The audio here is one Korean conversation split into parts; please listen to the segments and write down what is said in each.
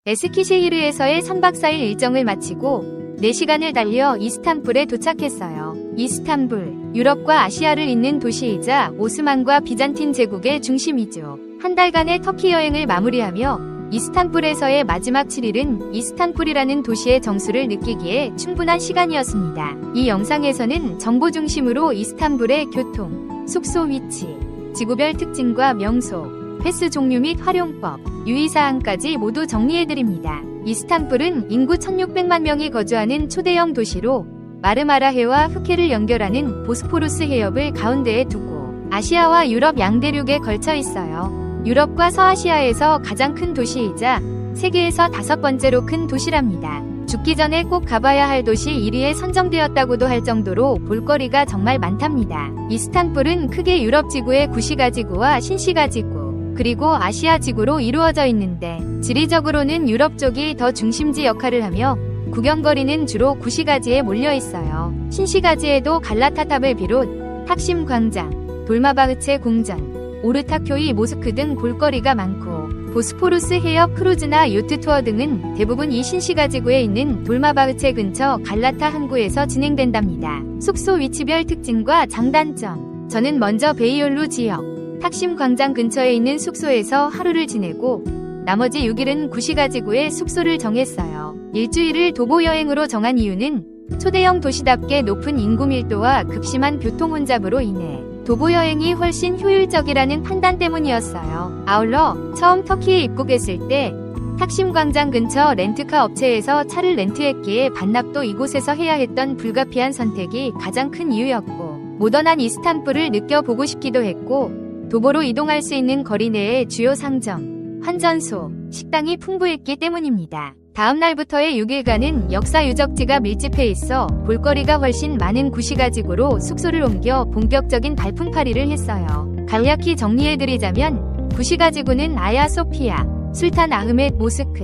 에스키시히르에서의 3박 4일 일정을 마치고 4시간을 달려 이스탄불에 도착했어요. 이스탄불, 유럽과 아시아를 잇는 도시이자 오스만과 비잔틴 제국의 중심이죠. 한 달간의 터키 여행을 마무리하며 이스탄불에서의 마지막 7일은 이스탄불이라는 도시의 정수를 느끼기에 충분한 시간이었습니다. 이 영상에서는 정보 중심으로 이스탄불의 교통, 숙소 위치, 지구별 특징과 명소, 패스 종류 및 활용법, 유의사항까지 모두 정리해드립니다. 이스탄불은 인구 1600만 명이 거주하는 초대형 도시로 마르마라해와 흑해를 연결하는 보스포루스 해협을 가운데에 두고 아시아와 유럽 양대륙에 걸쳐 있어요. 유럽과 서아시아에서 가장 큰 도시이자 세계에서 5번째로 큰 도시랍니다. 죽기 전에 꼭 가봐야 할 도시 1위에 선정되었다고도 할 정도로 볼거리가 정말 많답니다. 이스탄불은 크게 유럽 지구의 구시가 지구와 신시가 지구, 그리고 아시아 지구로 이루어져 있는데 지리적으로는 유럽 쪽이 더 중심지 역할을 하며 구경거리는 주로 구시가지에 몰려 있어요. 신시가지에도 갈라타탑을 비롯 탁심 광장, 돌마바흐체 궁전, 오르타쿄이 모스크 등 볼거리가 많고 보스포루스 해협 크루즈나 요트 투어 등은 대부분 이 신시가지구에 있는 돌마바흐체 근처 갈라타 항구에서 진행된답니다. 숙소 위치별 특징과 장단점. 저는 먼저 베이올루 지역, 탁심 광장 근처에 있는 숙소에서 하루를 지내고 나머지 6일은 구시가지구에 숙소를 정했어요. 일주일을 도보 여행으로 정한 이유는 초대형 도시답게 높은 인구 밀도와 급심한 교통 혼잡으로 인해 도보 여행이 훨씬 효율적이라는 판단 때문이었어요. 아울러 처음 터키에 입국했을 때 탁심 광장 근처 렌트카 업체에서 차를 렌트했기에 반납도 이곳에서 해야 했던 불가피한 선택이 가장 큰 이유였고 모던한 이스탄불을 느껴보고 싶기도 했고 도보로 이동할 수 있는 거리 내에 주요 상점, 환전소, 식당이 풍부했기 때문입니다. 다음 날부터의 6일간은 역사 유적지가 밀집해 있어 볼거리가 훨씬 많은 구시가지구로 숙소를 옮겨 본격적인 발품팔이를 했어요. 간략히 정리해드리자면 구시가지구는 아야 소피아, 술탄 아흐멧 모스크,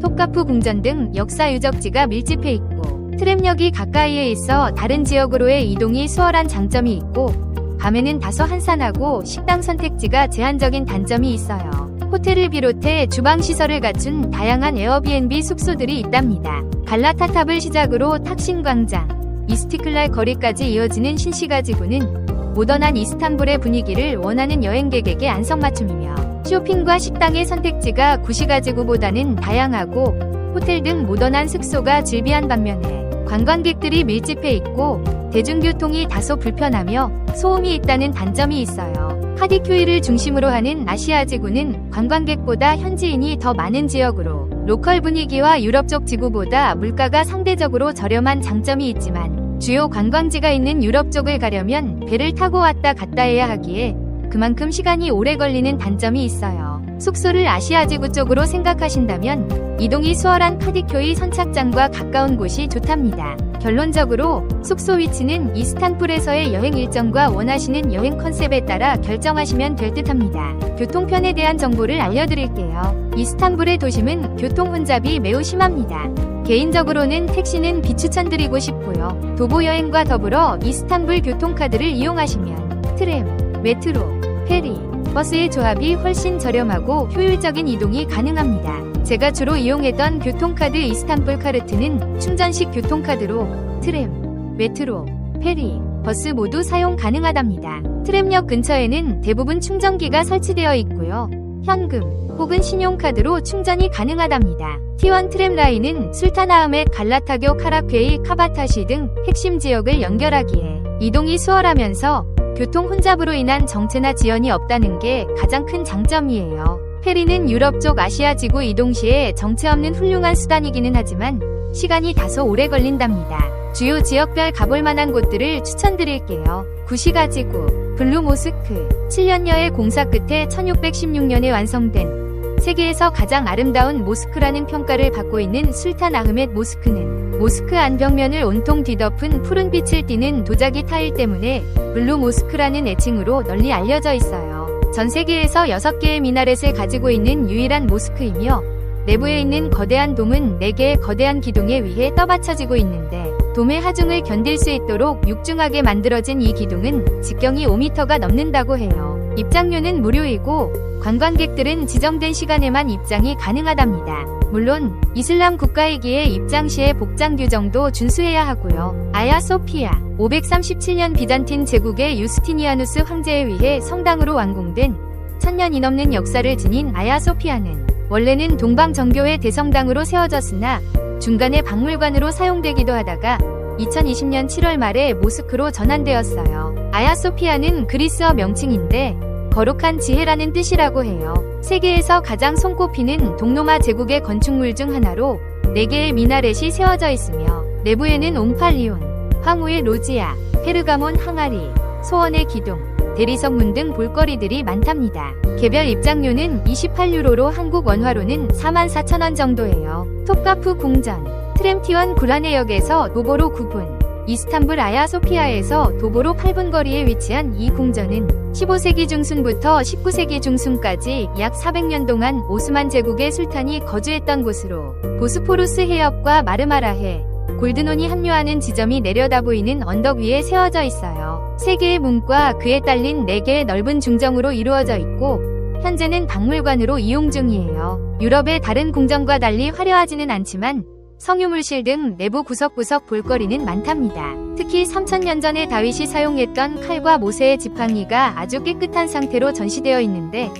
톱카프 궁전 등 역사 유적지가 밀집해 있고 트램역이 가까이에 있어 다른 지역으로의 이동이 수월한 장점이 있고 밤에는 다소 한산하고 식당 선택지가 제한적인 단점이 있어요. 호텔을 비롯해 주방시설을 갖춘 다양한 에어비앤비 숙소들이 있답니다. 갈라타탑을 시작으로 탁심광장, 이스티클랄 거리까지 이어지는 신시가지구는 모던한 이스탄불의 분위기를 원하는 여행객에게 안성맞춤이며 쇼핑과 식당의 선택지가 구시가지구보다는 다양하고 호텔 등 모던한 숙소가 즐비한 반면에 관광객들이 밀집해 있고 대중교통이 다소 불편하며 소음이 있다는 단점이 있어요. 카디큐이를 중심으로 하는 아시아 지구는 관광객보다 현지인이 더 많은 지역으로 로컬 분위기와 유럽 쪽 지구보다 물가가 상대적으로 저렴한 장점이 있지만 주요 관광지가 있는 유럽 쪽을 가려면 배를 타고 왔다 갔다 해야 하기에 그만큼 시간이 오래 걸리는 단점이 있어요. 숙소를 아시아 지구 쪽으로 생각하신다면 이동이 수월한 카디큐이 선착장과 가까운 곳이 좋답니다. 결론적으로 숙소 위치는 이스탄불에서의 여행 일정과 원하시는 여행 컨셉에 따라 결정하시면 될 듯합니다. 교통편에 대한 정보를 알려드릴게요. 이스탄불의 도심은 교통 혼잡이 매우 심합니다. 개인적으로는 택시는 비추천드리고 싶고요. 도보 여행과 더불어 이스탄불 교통카드를 이용하시면 트램, 메트로, 페리, 버스의 조합이 훨씬 저렴하고 효율적인 이동이 가능합니다. 제가 주로 이용했던 교통카드 이스탄불 카르트는 충전식 교통카드로 트램, 메트로, 페리, 버스 모두 사용 가능하답니다. 트램역 근처에는 대부분 충전기가 설치되어 있고요. 현금 혹은 신용카드로 충전이 가능하답니다. T1 트램 라인은 술탄 아흐멧 갈라타교 카라퀘이 카바타시 등 핵심 지역을 연결하기에 이동이 수월하면서 교통 혼잡으로 인한 정체나 지연이 없다는 게 가장 큰 장점이에요. 페리는 유럽 쪽 아시아 지구 이동 시에 정체 없는 훌륭한 수단이기는 하지만 시간이 다소 오래 걸린답니다. 주요 지역별 가볼 만한 곳들을 추천드릴게요. 구시가지구, 블루모스크, 7년여의 공사 끝에 1616년에 완성된 세계에서 가장 아름다운 모스크라는 평가를 받고 있는 술탄 아흐멧 모스크는 모스크 안 벽면을 온통 뒤덮은 푸른 빛을 띠는 도자기 타일 때문에 블루 모스크라는 애칭으로 널리 알려져 있어요. 전 세계에서 6개의 미나렛을 가지고 있는 유일한 모스크이며 내부에 있는 거대한 돔은 4개의 거대한 기둥에 의해 떠받쳐지고 있는데 돔의 하중을 견딜 수 있도록 육중하게 만들어진 이 기둥은 직경이 5m가 넘는다고 해요. 입장료는 무료이고 관광객들은 지정된 시간에만 입장이 가능하답니다. 물론 이슬람 국가이기에 입장 시에 복장 규정도 준수해야 하고요. 아야소피아 537년 비잔틴 제국의 유스티니아누스 황제에 의해 성당으로 완공된 1000년이 넘는 역사를 지닌 아야소피아는 원래는 동방 정교회 대성당으로 세워졌으나 중간에 박물관으로 사용되기도 하다가 2020년 7월 말에 모스크로 전환되었어요. 아야소피아는 그리스어 명칭인데 거룩한 지혜라는 뜻이라고 해요. 세계에서 가장 손꼽히는 동로마 제국의 건축물 중 하나로 4개의 미나렛이 세워져 있으며 내부에는 옴팔리온, 황후의 로지아, 페르가몬 항아리, 소원의 기둥, 대리석문 등 볼거리들이 많답니다. 개별 입장료는 28유로로 한국 원화로는 44,000원 정도예요. 톱카프 궁전, 트램티원 구라네역에서 도보로 9분, 이스탄불 아야소피아에서 도보로 8분 거리에 위치한 이 궁전은 15세기 중순부터 19세기 중순까지 약 400년 동안 오스만 제국의 술탄이 거주했던 곳으로 보스포루스 해협과 마르마라해, 골드논이 합류하는 지점이 내려다 보이는 언덕 위에 세워져 있어요. 3개의 문과 그에 딸린 4개의 넓은 중정으로 이루어져 있고 현재는 박물관으로 이용 중이에요. 유럽의 다른 궁전과 달리 화려하지는 않지만 성유물실 등 내부 구석구석 볼거리는 많답니다. 특히 3000년 전에 다윗이 사용했던 칼과 모세의 지팡이가 아주 깨끗한 상태로 전시되어 있는데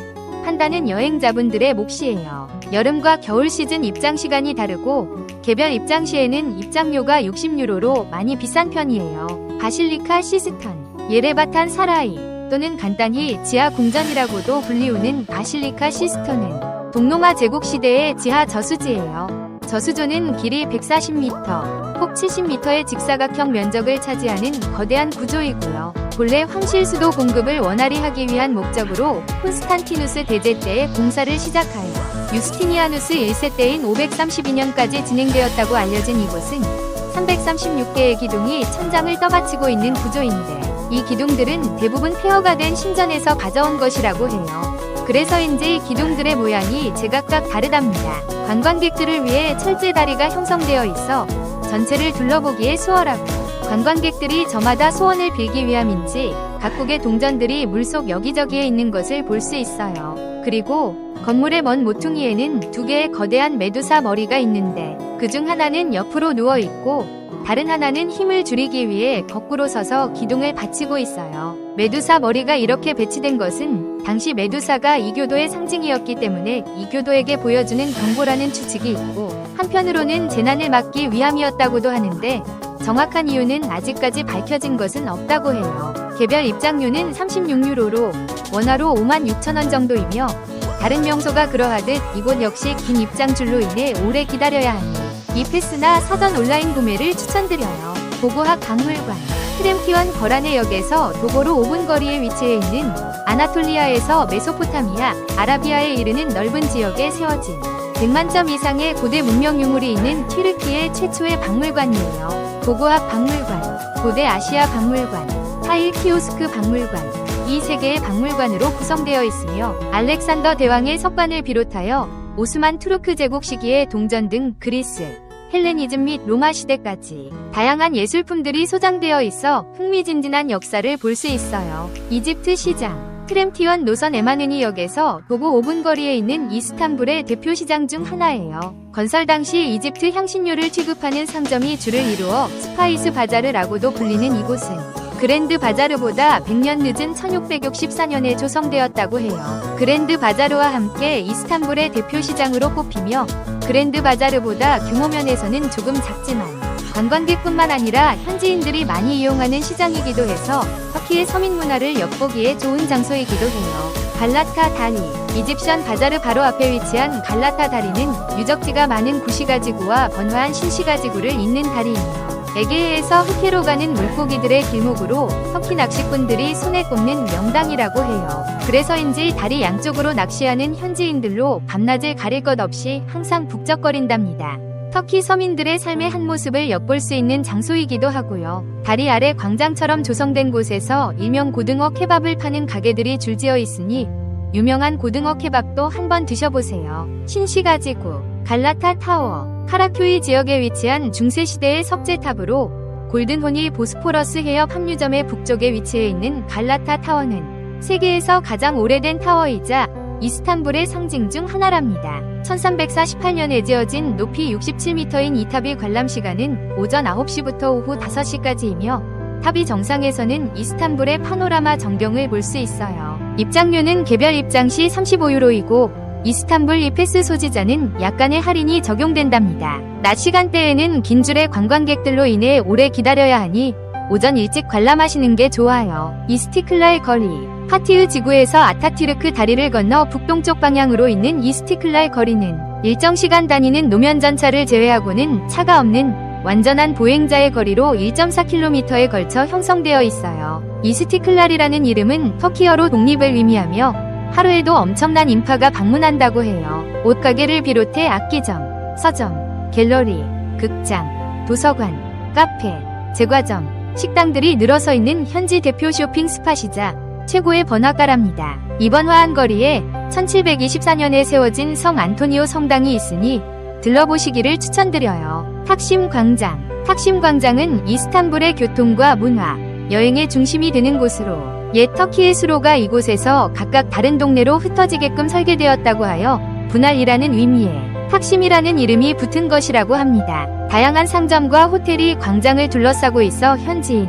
판단은 여행자분들의 몫이에요. 여름과 겨울 시즌 입장 시간이 다르고 개별 입장 시에는 입장료가 60유로로 많이 비싼 편이에요. 바실리카 시스턴, 예레바탄 사라이 또는 간단히 지하 궁전이라고도 불리우는 바실리카 시스턴은 동로마 제국 시대의 지하 저수지예요. 저수조는 길이 140m, 폭 70m의 직사각형 면적을 차지하는 거대한 구조이고요. 본래 황실수도 공급을 원활히 하기 위한 목적으로 콘스탄티누스 대제 때에 공사를 시작하여 유스티니아누스 1세 때인 532년까지 진행되었다고 알려진 이곳은 336개의 기둥이 천장을 떠받치고 있는 구조인데 이 기둥들은 대부분 폐허가 된 신전에서 가져온 것이라고 해요. 그래서인지 기둥들의 모양이 제각각 다르답니다. 관광객들을 위해 철제 다리가 형성되어 있어 전체를 둘러보기에 수월하고 관광객들이 저마다 소원을 빌기 위함인지 각국의 동전들이 물속 여기저기에 있는 것을 볼 수 있어요. 그리고 건물의 먼 모퉁이에는 2개의 거대한 메두사 머리가 있는데 그중 하나는 옆으로 누워 있고 다른 하나는 힘을 줄이기 위해 거꾸로 서서 기둥을 받치고 있어요. 메두사 머리가 이렇게 배치된 것은 당시 메두사가 이교도의 상징이었기 때문에 이교도에게 보여주는 경고라는 추측이 있고 한편으로는 재난을 막기 위함이었다고도 하는데 정확한 이유는 아직까지 밝혀진 것은 없다고 해요. 개별 입장료는 36유로로 원화로 56,000원 정도이며 다른 명소가 그러하듯 이곳 역시 긴 입장줄로 인해 오래 기다려야 하니 이 패스나 사전 온라인 구매를 추천드려요. 고고학 박물관, 트램티원 거라네역에서 도보로 5분 거리에 위치해 있는 아나톨리아에서 메소포타미아, 아라비아에 이르는 넓은 지역에 세워진 100만 점 이상의 고대 문명 유물이 있는 튀르키예 최초의 박물관이에요. 고고학 박물관, 고대 아시아 박물관, 파일 키오스크 박물관, 이 3개의 박물관으로 구성되어 있으며 알렉산더 대왕의 석관을 비롯하여 오스만 투르크 제국 시기의 동전 등 그리스, 헬레니즘 및 로마 시대까지 다양한 예술품들이 소장되어 있어 흥미진진한 역사를 볼 수 있어요. 이집트 시장, 트램티원 노선 에마누니역에서 도보 5분 거리에 있는 이스탄불의 대표 시장 중 하나예요. 건설 당시 이집트 향신료를 취급하는 상점이 줄을 이루어 스파이스 바자르라고도 불리는 이곳은 그랜드 바자르보다 100년 늦은 1664년에 조성되었다고 해요. 그랜드 바자르와 함께 이스탄불의 대표 시장으로 꼽히며 그랜드 바자르보다 규모 면에서는 조금 작지만 관광객뿐만 아니라 현지인들이 많이 이용하는 시장이기도 해서 터키의 서민 문화를 엿보기에 좋은 장소이기도 해요. 갈라타 다리, 이집션 바자르 바로 앞에 위치한 갈라타 다리는 유적지가 많은 구시가지구와 번화한 신시가지구를 잇는 다리이며 에게해에서 흑해로 가는 물고기들의 길목으로 터키 낚시꾼들이 손에 꼽는 명당이라고 해요. 그래서인지 다리 양쪽으로 낚시하는 현지인들로 밤낮을 가릴 것 없이 항상 북적거린답니다. 터키 서민들의 삶의 한 모습을 엿볼 수 있는 장소이기도 하고요. 다리 아래 광장처럼 조성된 곳에서 일명 고등어 케밥을 파는 가게들이 줄지어 있으니 유명한 고등어 케밥도 한번 드셔보세요. 신시가지구, 갈라타 타워, 카라큐이 지역에 위치한 중세시대의 석재탑으로 골든혼이 보스포러스 해협 합류점의 북쪽에 위치해 있는 갈라타 타워는 세계에서 가장 오래된 타워이자 이스탄불의 상징 중 하나랍니다. 1348년에 지어진 높이 67m인 이 탑의 관람 시간은 오전 9시부터 오후 5시까지이며 탑이 정상에서는 이스탄불의 파노라마 전경을 볼 수 있어요. 입장료는 개별 입장 시 35유로이고 이스탄불 이 패스 소지자는 약간의 할인이 적용된답니다. 낮 시간대에는 긴 줄의 관광객들로 인해 오래 기다려야 하니 오전 일찍 관람하시는 게 좋아요. 이스티클랄 거리 파티흐 지구에서 아타튀르크 다리를 건너 북동쪽 방향으로 있는 이스티클랄 거리는 일정 시간 다니는 노면 전차를 제외하고는 차가 없는 완전한 보행자의 거리로 1.4km에 걸쳐 형성되어 있어요. 이스티클랄이라는 이름은 터키어로 독립을 의미하며 하루에도 엄청난 인파가 방문한다고 해요. 옷가게를 비롯해 악기점, 서점, 갤러리, 극장, 도서관, 카페, 제과점, 식당들이 늘어서 있는 현지 대표 쇼핑 스팟이자 최고의 번화가랍니다. 이번 화한거리에 1724년에 세워진 성 안토니오 성당이 있으니 들러보시기를 추천드려요. 탁심 광장. 탁심 광장은 이스탄불의 교통과 문화, 여행의 중심이 되는 곳으로 옛 터키의 수로가 이곳에서 각각 다른 동네로 흩어지게끔 설계되었다고 하여 분할이라는 의미에 탁심이라는 이름이 붙은 것이라고 합니다. 다양한 상점과 호텔이 광장을 둘러싸고 있어 현지인,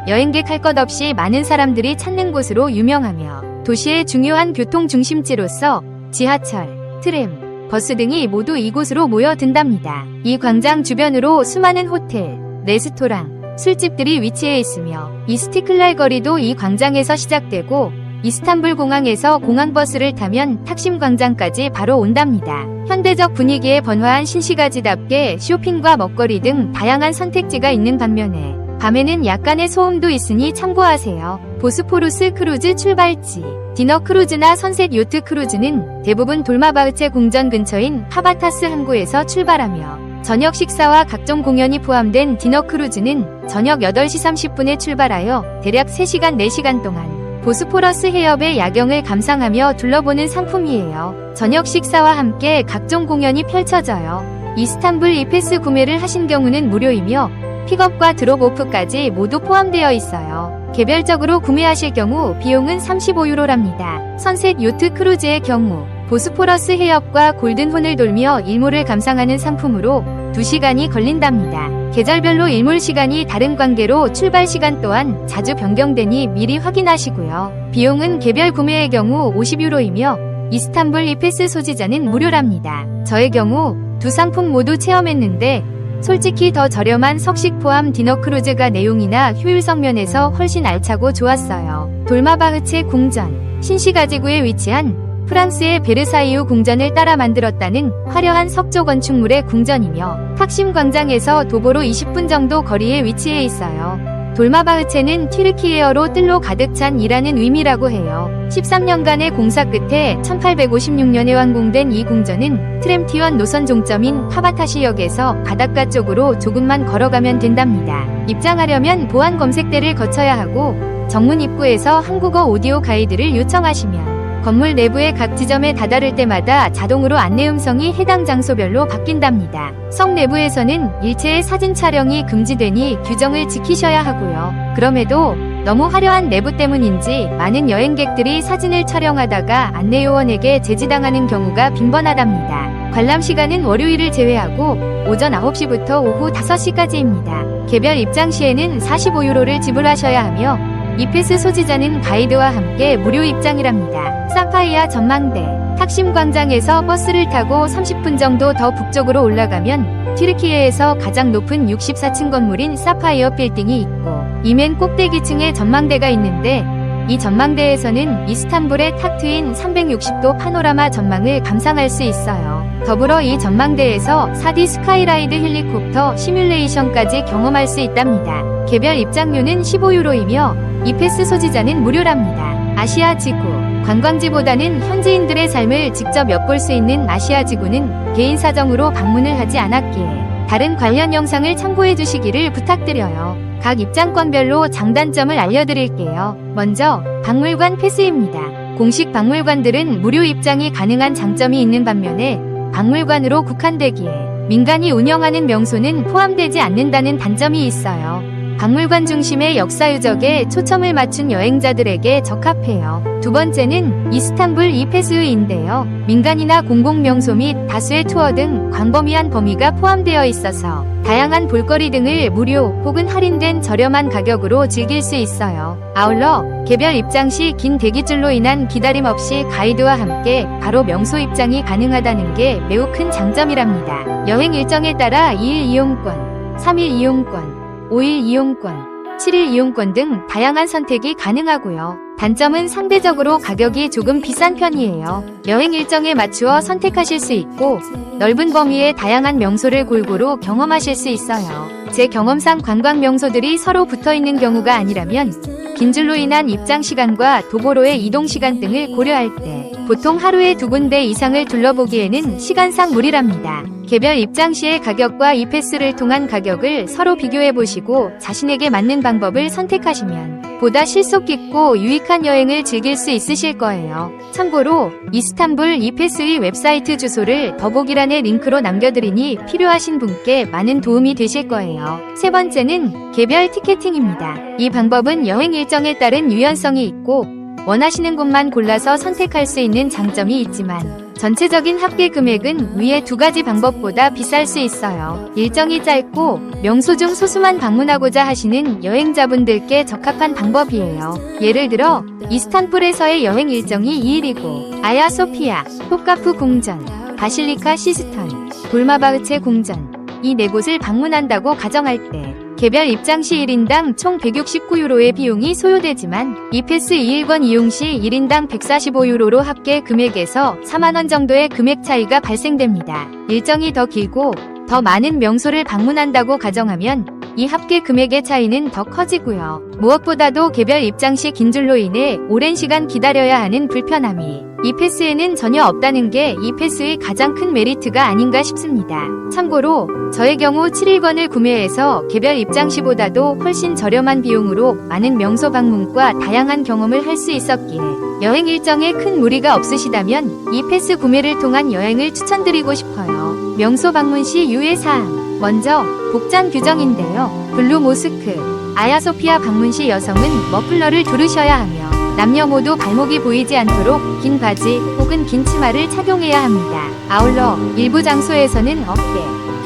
여행객 할 것 없이 많은 사람들이 찾는 곳으로 유명하며 도시의 중요한 교통 중심지로서 지하철, 트램, 버스 등이 모두 이곳으로 모여든답니다. 이 광장 주변으로 수많은 호텔, 레스토랑, 술집들이 위치해 있으며 이스티클랄 거리도 이 광장에서 시작되고 이스탄불 공항에서 공항버스를 타면 탁심 광장까지 바로 온답니다. 현대적 분위기에 번화한 신시가지답게 쇼핑과 먹거리 등 다양한 선택지가 있는 반면에 밤에는 약간의 소음도 있으니 참고하세요. 보스포루스 크루즈 출발지. 디너 크루즈나 선셋 요트 크루즈는 대부분 돌마바흐체 궁전 근처인 파바타스 항구에서 출발하며 저녁 식사와 각종 공연이 포함된 디너 크루즈는 저녁 8시 30분에 출발하여 대략 3시간 4시간 동안 보스포러스 해협의 야경을 감상하며 둘러보는 상품이에요. 저녁 식사와 함께 각종 공연이 펼쳐져요. 이스탄불 이 패스 구매를 하신 경우는 무료이며 픽업과 드롭오프까지 모두 포함되어 있어요. 개별적으로 구매하실 경우 비용은 35유로랍니다. 선셋 요트 크루즈의 경우 보스포러스 해협과 골든혼을 돌며 일몰을 감상하는 상품으로 2시간이 걸린답니다. 계절별로 일몰 시간이 다른 관계로 출발 시간 또한 자주 변경되니 미리 확인하시고요. 비용은 개별 구매의 경우 50유로이며 이스탄불 이 패스 소지자는 무료랍니다. 저의 경우 두 상품 모두 체험했는데 솔직히 더 저렴한 석식 포함 디너 크루즈가 내용이나 효율성 면에서 훨씬 알차고 좋았어요. 돌마바흐체 궁전. 신시가지구에 위치한 프랑스의 베르사이유 궁전을 따라 만들었다는 화려한 석조 건축물의 궁전이며 탁심 광장에서 도보로 20분 정도 거리에 위치해 있어요. 돌마바흐체는 튀르키예어로 뜰로 가득 찬이라는 의미라고 해요. 13년간의 공사 끝에 1856년에 완공된 이 궁전은 트램-T1 노선 종점인 파바타시역에서 바닷가 쪽으로 조금만 걸어가면 된답니다. 입장하려면 보안 검색대를 거쳐야 하고 정문 입구에서 한국어 오디오 가이드를 요청하시면 건물 내부의 각 지점에 다다를 때마다 자동으로 안내 음성이 해당 장소별로 바뀐답니다. 성 내부에서는 일체의 사진 촬영이 금지되니 규정을 지키셔야 하고요. 그럼에도 너무 화려한 내부 때문인지 많은 여행객들이 사진을 촬영하다가 안내요원에게 제지당하는 경우가 빈번하답니다. 관람 시간은 월요일을 제외하고 오전 9시부터 오후 5시까지입니다. 개별 입장 시에는 45유로를 지불하셔야 하며 이 패스 소지자는 가이드와 함께 무료 입장이랍니다. 사파이아 전망대. 탁심 광장에서 버스를 타고 30분 정도 더 북쪽으로 올라가면 튀르키예에서 가장 높은 64층 건물인 사파이어 빌딩이 있고 이맨 꼭대기층에 전망대가 있는데 이 전망대에서는 이스탄불의 탁 트인 360도 파노라마 전망을 감상할 수 있어요. 더불어 이 전망대에서 4D 스카이라이드 헬리콥터 시뮬레이션까지 경험할 수 있답니다. 개별 입장료는 15유로이며 이 패스 소지자는 무료랍니다. 아시아 지구. 관광지보다는 현지인들의 삶을 직접 엿볼 수 있는 아시아 지구는 개인 사정으로 방문을 하지 않았기에 다른 관련 영상을 참고해 주시기를 부탁드려요. 각 입장권별로 장단점을 알려드릴게요. 먼저 박물관 패스입니다. 공식 박물관들은 무료 입장이 가능한 장점이 있는 반면에 박물관으로 국한되기에 민간이 운영하는 명소는 포함되지 않는다는 단점이 있어요. 박물관 중심의 역사 유적에 초점을 맞춘 여행자들에게 적합해요. 두 번째는 이스탄불 이페스인데요. 민간이나 공공명소 및 다수의 투어 등 광범위한 범위가 포함되어 있어서 다양한 볼거리 등을 무료 혹은 할인된 저렴한 가격으로 즐길 수 있어요. 아울러 개별 입장 시 긴 대기줄로 인한 기다림 없이 가이드와 함께 바로 명소 입장이 가능하다는 게 매우 큰 장점이랍니다. 여행 일정에 따라 2일 이용권, 3일 이용권, 5일 이용권, 7일 이용권 등 다양한 선택이 가능하고요. 단점은 상대적으로 가격이 조금 비싼 편이에요. 여행 일정에 맞추어 선택하실 수 있고 넓은 범위의 다양한 명소를 골고루 경험하실 수 있어요. 제 경험상 관광 명소들이 서로 붙어있는 경우가 아니라면 긴 줄로 인한 입장 시간과 도보로의 이동 시간 등을 고려할 때 보통 하루에 2군데 이상을 둘러보기에는 시간상 무리랍니다. 개별 입장 시의 가격과 이패스를 통한 가격을 서로 비교해보시고 자신에게 맞는 방법을 선택하시면 보다 실속 깊고 유익한 여행을 즐길 수 있으실 거예요. 참고로 이스탄불 이패스의 웹사이트 주소를 더보기란에 링크로 남겨드리니 필요하신 분께 많은 도움이 되실 거예요. 세 번째는 개별 티켓팅입니다. 이 방법은 여행 일정에 따른 유연성이 있고 원하시는 곳만 골라서 선택할 수 있는 장점이 있지만 전체적인 합계 금액은 위의 두 가지 방법보다 비쌀 수 있어요. 일정이 짧고 명소 중 소수만 방문하고자 하시는 여행자분들께 적합한 방법이에요. 예를 들어 이스탄불에서의 여행 일정이 2일이고 아야소피아, 톱카프 궁전, 바실리카 시스턴, 돌마바흐체 궁전 이 네 곳을 방문한다고 가정할 때 개별 입장 시 1인당 총 169유로의 비용이 소요되지만 이패스 2일권 이용 시 1인당 145유로로 합계 금액에서 4만원 정도의 금액 차이가 발생됩니다. 일정이 더 길고 더 많은 명소를 방문한다고 가정하면 이 합계 금액의 차이는 더 커지고요. 무엇보다도 개별 입장 시 긴 줄로 인해 오랜 시간 기다려야 하는 불편함이 이 패스에는 전혀 없다는 게 이 패스의 가장 큰 메리트가 아닌가 싶습니다. 참고로 저의 경우 7일권을 구매해서 개별 입장 시보다도 훨씬 저렴한 비용으로 많은 명소 방문과 다양한 경험을 할 수 있었기에 여행 일정에 큰 무리가 없으시다면 이 패스 구매를 통한 여행을 추천드리고 싶어요. 명소 방문 시 유의사항 먼저 복장 규정인데요. 블루 모스크, 아야소피아 방문 시 여성은 머플러를 두르셔야 하며 남녀 모두 발목이 보이지 않도록 긴 바지 혹은 긴 치마를 착용해야 합니다. 아울러 일부 장소에서는 어깨,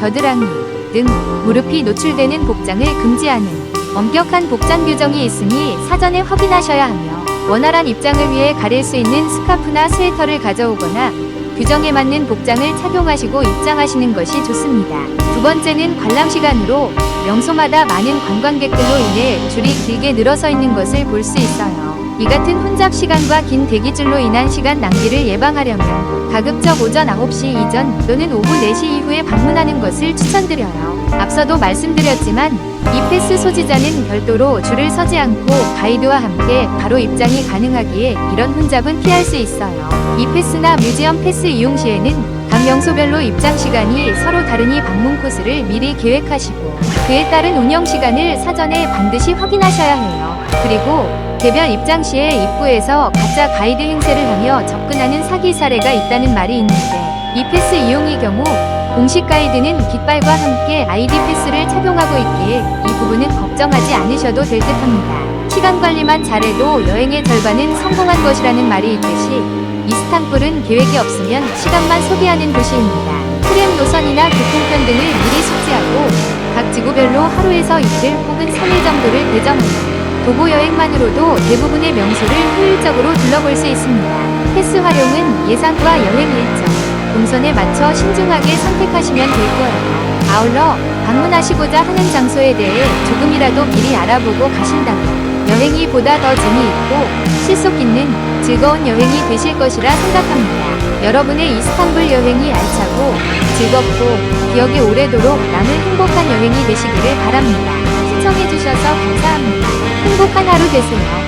겨드랑이 등 무릎이 노출되는 복장을 금지하는 엄격한 복장 규정이 있으니 사전에 확인하셔야 하며 원활한 입장을 위해 가릴 수 있는 스카프나 스웨터를 가져오거나 규정에 맞는 복장을 착용하시고 입장하시는 것이 좋습니다. 두 번째는 관람 시간으로 명소마다 많은 관광객들로 인해 줄이 길게 늘어서 있는 것을 볼 수 있어요. 이 같은 혼잡 시간과 긴 대기줄로 인한 시간 낭비를 예방하려면 가급적 오전 9시 이전 또는 오후 4시 이후에 방문하는 것을 추천드려요. 앞서도 말씀드렸지만 이 패스 소지자는 별도로 줄을 서지 않고 가이드와 함께 바로 입장이 가능하기에 이런 혼잡은 피할 수 있어요. 이 패스나 뮤지엄 패스 이용 시에는 각 명소별로 입장 시간이 서로 다르니 방문 코스를 미리 계획하시고 그에 따른 운영 시간을 사전에 반드시 확인하셔야 해요. 그리고 개별 입장 시에 입구에서 가짜 가이드 행세를 하며 접근하는 사기 사례가 있다는 말이 있는데 이 패스 이용의 경우 공식 가이드는 깃발과 함께 아이디 패스를 착용하고 있기에 이 부분은 걱정하지 않으셔도 될 듯합니다. 시간 관리만 잘해도 여행의 절반은 성공한 것이라는 말이 있듯이 이스탄불은 계획이 없으면 시간만 소비하는 도시입니다. 트램 노선이나 교통편 등을 미리 숙지하고 각 지구별로 하루에서 이틀 혹은 3일 정도를 배정하며 도보 여행만으로도 대부분의 명소를 효율적으로 둘러볼 수 있습니다. 패스 활용은 예산과 여행 일정, 동선에 맞춰 신중하게 선택하시면 될 거예요. 아울러 방문하시고자 하는 장소에 대해 조금이라도 미리 알아보고 가신다면 여행이 보다 더 재미있고 실속 있는 즐거운 여행이 되실 것이라 생각합니다. 여러분의 이스탄불 여행이 알차고 즐겁고 기억에 오래도록 남을 행복한 여행이 되시기를 바랍니다. 시청해주셔서 감사합니다. 행복한 하루 되세요.